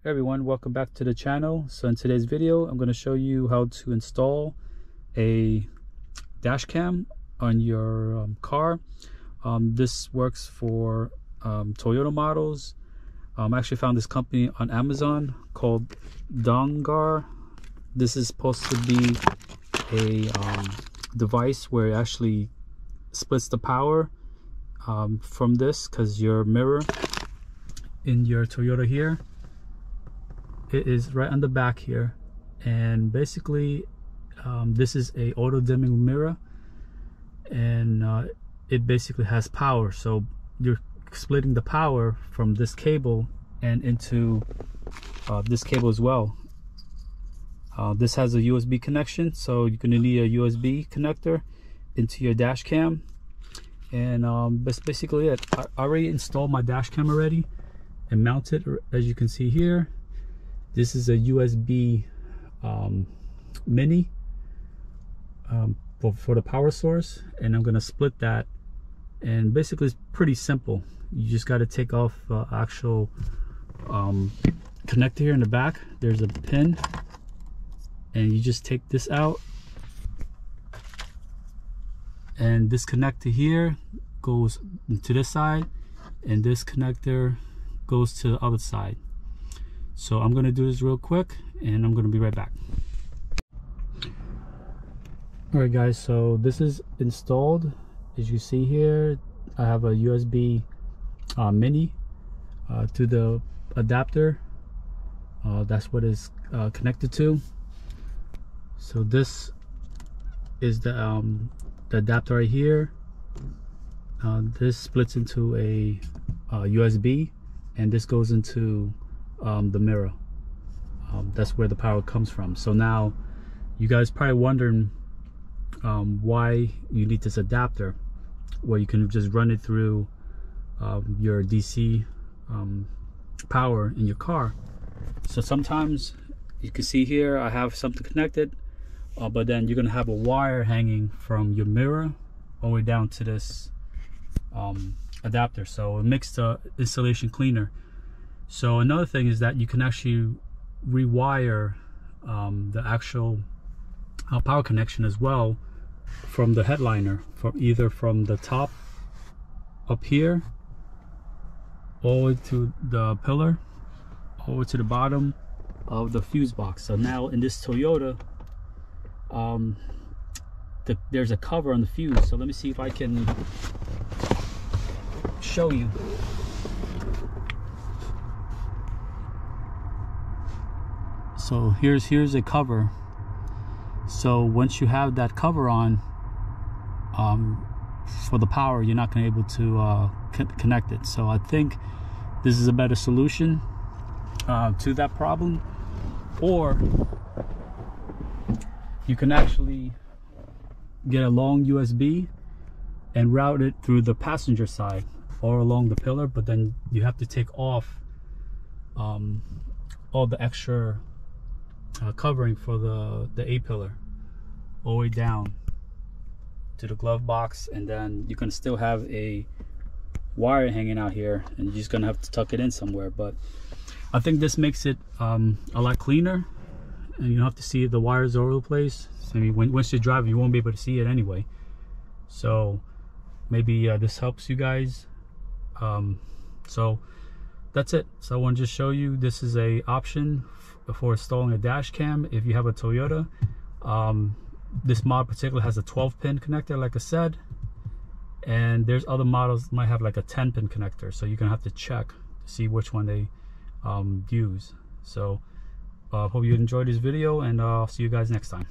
Hey everyone, welcome back to the channel. So in today's video I'm going to show you how to install a dash cam on your car. This works for Toyota models. I actually found this company on Amazon called Dongar. This is supposed to be a device where it actually splits the power from this, because your mirror in your Toyota here, it is right on the back here, and basically this is a auto dimming mirror, and it basically has power. So you're splitting the power from this cable and into this cable as well. This has a USB connection, so you're going to need a USB connector into your dash cam, and that's basically it. I already installed my dash cam already and mounted, as you can see here. This is a USB mini for the power source, and I'm going to split that. And basically it's pretty simple. You just got to take off the actual connector here in the back. There's a pin, and you just take this out, and this connector here goes to this side, and this connector goes to the other side. So I'm going to do this real quick, and I'm going to be right back. Alright guys, so this is installed. As you see here, I have a USB mini to the adapter. That's what it's connected to. So this is the adapter right here. This splits into a USB, and this goes into the mirror. That's where the power comes from. So now you guys probably wondering why you need this adapter, where you can just run it through your DC power in your car. So sometimes you can see here I have something connected, but then you're gonna have a wire hanging from your mirror all the way down to this adapter, so it makes the installation cleaner. So another thing is that you can actually rewire the actual power connection as well from the headliner, from either from the top up here all the way to the pillar, all the way to the bottom of the fuse box. So now in this Toyota, there's a cover on the fuse. So let me see if I can show you. So here's a cover. So once you have that cover on, for the power, you're not going to be able to connect it. So I think this is a better solution to that problem. Or you can actually get a long USB and route it through the passenger side or along the pillar, but then you have to take off all the extra covering for the A pillar all the way down to the glove box, and then you can still have a wire hanging out here, and you're just gonna have to tuck it in somewhere. But I think this makes it a lot cleaner, and you don't have to see the wires all over the place. So, I mean, once you drive, you won't be able to see it anyway. So maybe this helps you guys. So that's it. So I want to just show you, this is a option for installing a dash cam if you have a Toyota. This model particularly has a 12-pin connector, like I said, and there's other models that might have like a 10-pin connector, so you're gonna have to check to see which one they use. So hope you enjoyed this video, and I'll see you guys next time.